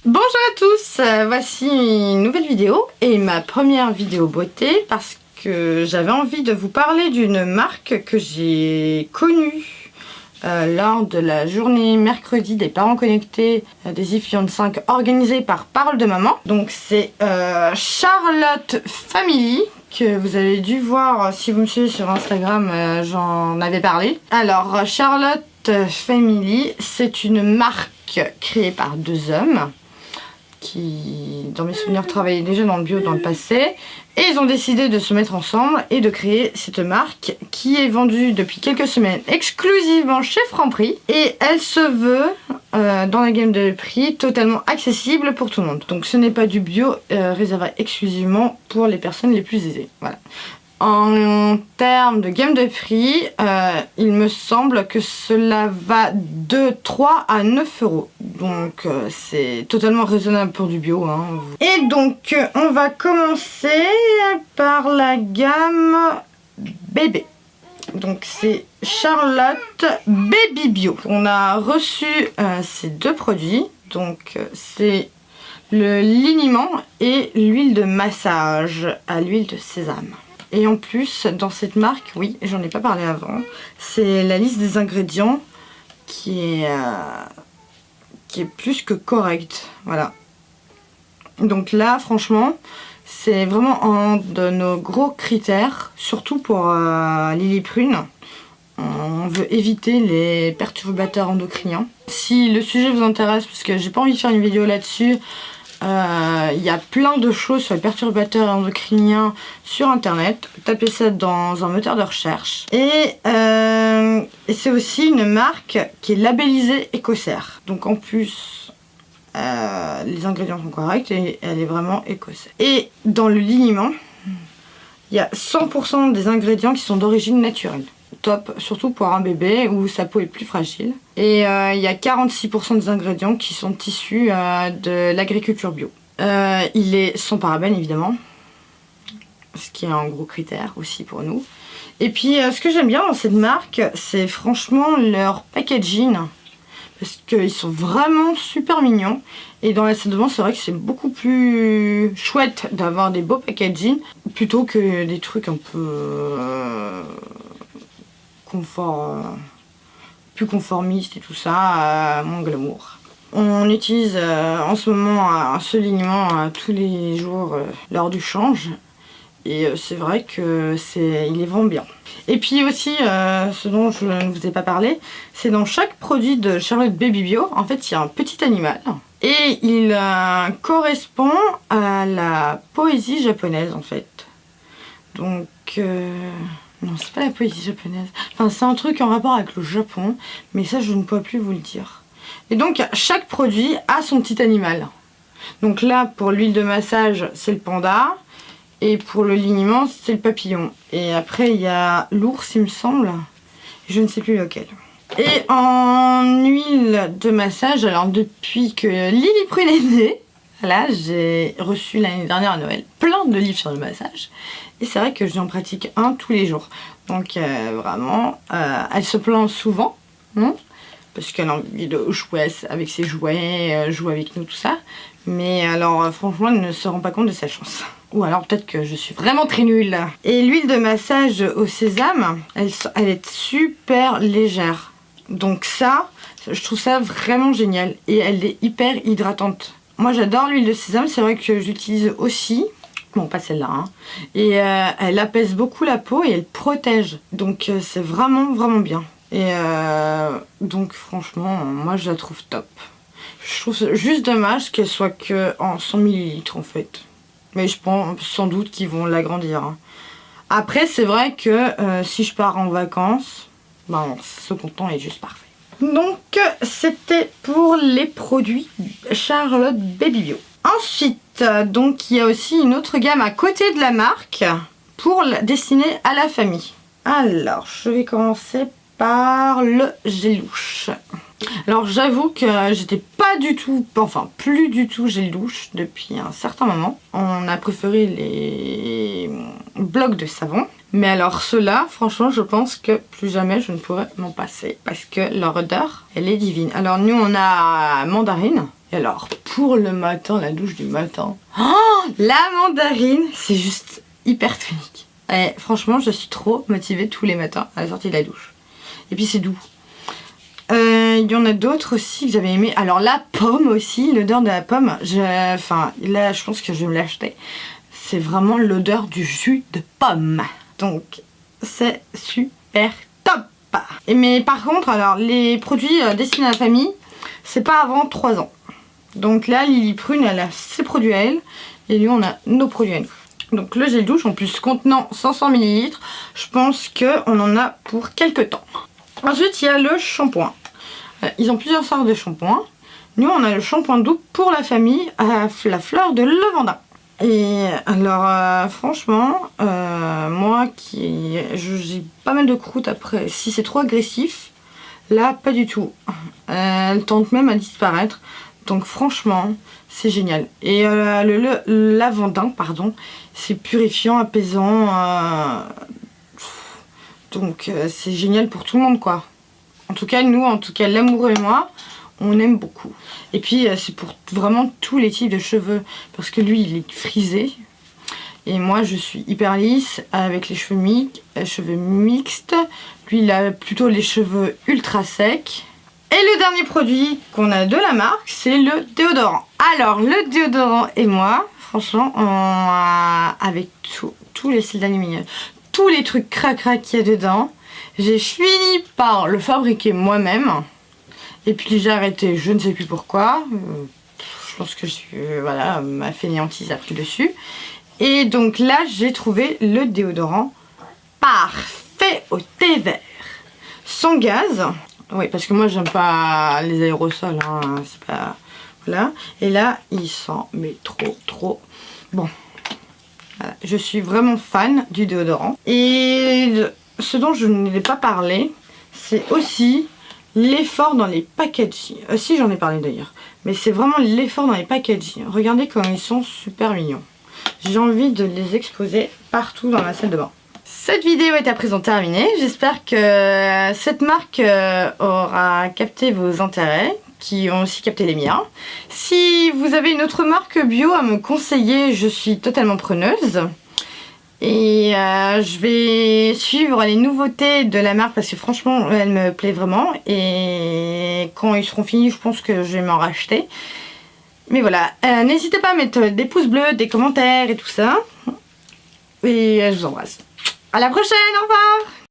Bonjour à tous, voici une nouvelle vidéo et ma première vidéo beauté parce que j'avais envie de vous parler d'une marque que j'ai connue lors de la journée mercredi des parents connectés des IF 5 organisée par Parole de Maman. Donc c'est Charlotte Family, que vous avez dû voir si vous me suivez sur Instagram, j'en avais parlé. Alors Charlotte Family, c'est une marque créée par deux hommes qui, dans mes souvenirs, travaillaient déjà dans le bio dans le passé. Et ils ont décidé de se mettre ensemble et de créer cette marque qui est vendue depuis quelques semaines exclusivement chez Franprix. Et elle se veut, dans la gamme de prix, totalement accessible pour tout le monde. Donc ce n'est pas du bio réservé exclusivement pour les personnes les plus aisées. Voilà. En termes de gamme de prix, il me semble que cela va de 3 à 9 euros. Donc c'est totalement raisonnable pour du bio. Hein. Et donc on va commencer par la gamme bébé. Donc c'est Charlotte Baby Bio. On a reçu ces deux produits. Donc c'est le liniment et l'huile de massage à l'huile de sésame. Et en plus, dans cette marque, oui, j'en ai pas parlé avant, c'est la liste des ingrédients qui est plus que correcte. Voilà. Donc là, franchement, c'est vraiment un de nos gros critères, surtout pour Lily Prune. On veut éviter les perturbateurs endocriniens. Si le sujet vous intéresse, parce que j'ai pas envie de faire une vidéo là-dessus, y a plein de choses sur les perturbateurs endocriniens sur internet. Tapez ça dans un moteur de recherche. Et c'est aussi une marque qui est labellisée écossaire. Donc en plus, les ingrédients sont corrects et elle est vraiment écossaise. Et dans le liniment, il y a 100% des ingrédients qui sont d'origine naturelle. Top, surtout pour un bébé où sa peau est plus fragile. Et il y a 46% des ingrédients qui sont issus de l'agriculture bio. Il est sans parabènes évidemment, ce qui est un gros critère aussi pour nous. Et puis ce que j'aime bien dans cette marque, c'est franchement leur packaging. Parce qu'ils sont vraiment super mignons. Et dans la salle de bain, c'est vrai que c'est beaucoup plus chouette d'avoir des beaux packaging plutôt que des trucs un peu... plus conformiste et tout ça, moins glamour. On utilise en ce moment ce liniment tous les jours lors du change et c'est vrai que il est vraiment bien. Et puis aussi, ce dont je ne vous ai pas parlé, c'est dans chaque produit de Charlotte Baby Bio, en fait il y a un petit animal et il correspond à la poésie japonaise en fait. Donc... non, c'est pas la poésie japonaise. Enfin, c'est un truc en rapport avec le Japon, mais ça, je ne peux plus vous le dire. Et donc, chaque produit a son petit animal. Donc là, pour l'huile de massage, c'est le panda. Et pour le liniment, c'est le papillon. Et après, il y a l'ours, il me semble. Je ne sais plus lequel. Et en huile de massage, alors depuis que Lily Prune est née, là, j'ai reçu l'année dernière à Noël plein de livres sur le massage. Et c'est vrai que j'en pratique un tous les jours. Donc vraiment, elle se plaint souvent, non? Parce qu'elle a envie de jouer avec ses jouets, jouer avec nous, tout ça. Mais alors franchement, elle ne se rend pas compte de sa chance. Ou alors peut-être que je suis vraiment très nulle. Et l'huile de massage au sésame, elle est super légère. Donc ça, je trouve ça vraiment génial. Et elle est hyper hydratante. Moi j'adore l'huile de sésame, c'est vrai que j'utilise aussi. Bon, pas celle-là, hein. Et elle apaise beaucoup la peau et elle protège. Donc c'est vraiment, vraiment bien. Et donc franchement, moi je la trouve top. Je trouve ça juste dommage qu'elle soit que en 100 ml en fait. Mais je pense sans doute qu'ils vont l'agrandir. Hein. Après, c'est vrai que si je pars en vacances, ben, ce contenant est juste parfait. Donc c'était pour les produits Charlotte Baby Bio. Ensuite, donc il y a aussi une autre gamme à côté de la marque pour destinée à la famille. Alors, je vais commencer par le gel douche. Alors j'avoue que j'étais pas du tout, enfin plus du tout gel douche depuis un certain moment. On a préféré les blocs de savon. Mais alors ceux-là, franchement, je pense que plus jamais je ne pourrais m'en passer parce que leur odeur, elle est divine. Alors nous, on a mandarine Et alors, pour le matin, la douche du matin, oh, la mandarine, c'est juste hyper tonique. Et franchement, je suis trop motivée tous les matins à la sortie de la douche. Et puis c'est doux. Il y en a d'autres aussi que j'avais aimé. Alors la pomme aussi, l'odeur de la pomme, enfin là je pense que je vais me l'acheter. C'est vraiment l'odeur du jus de pomme. Donc c'est super top. Mais par contre, alors les produits destinés à la famille, c'est pas avant 3 ans. Donc là, Lily Prune, elle a ses produits à elle. Et nous, on a nos produits à nous. Donc le gel douche, en plus contenant 500 ml, je pense qu'on en a pour quelques temps. Ensuite, il y a le shampoing. Ils ont plusieurs sortes de shampoing. Nous, on a le shampoing doux pour la famille à la fleur de lavanda. Et alors, franchement, moi j'ai pas mal de croûtes après. Si c'est trop agressif, là, pas du tout. Elle tente même à disparaître. Donc franchement, c'est génial. Et le lavandin, pardon, c'est purifiant, apaisant. Donc c'est génial pour tout le monde, quoi. En tout cas, nous, l'amoureux et moi, on aime beaucoup. Et puis, c'est pour vraiment tous les types de cheveux. Parce que lui, il est frisé. Et moi, je suis hyper lisse, avec les cheveux mixtes. Lui, il a plutôt les cheveux ultra secs. Et le dernier produit qu'on a de la marque, c'est le déodorant. Alors, le déodorant et moi, franchement, avec tous les cils d'aluminium, tous les trucs crac-crac qu'il y a dedans, j'ai fini par le fabriquer moi-même. Et puis j'ai arrêté, je ne sais plus pourquoi. Je pense que voilà, ma fainéantise a pris dessus. Et donc là, j'ai trouvé le déodorant parfait au thé vert. Sans gaz. Oui, parce que moi, j'aime pas les aérosols. Hein, c'est pas... Voilà. Et là, il sent, mais trop bon. Voilà. Je suis vraiment fan du déodorant. Et ce dont je n'ai pas parlé, c'est aussi l'effort dans les packaging. Si, j'en ai parlé d'ailleurs. Mais c'est vraiment l'effort dans les packaging. Regardez comme ils sont super mignons. J'ai envie de les exposer partout dans ma salle de bain. Cette vidéo est à présent terminée. J'espère que cette marque aura capté vos intérêts, qui ont aussi capté les miens. Si vous avez une autre marque bio à me conseiller, je suis totalement preneuse. Et je vais suivre les nouveautés de la marque parce que franchement, elle me plaît vraiment. Et quand ils seront finis, je pense que je vais m'en racheter. Mais voilà, n'hésitez pas à mettre des pouces bleus, des commentaires et tout ça. Et je vous embrasse. À la prochaine, au revoir!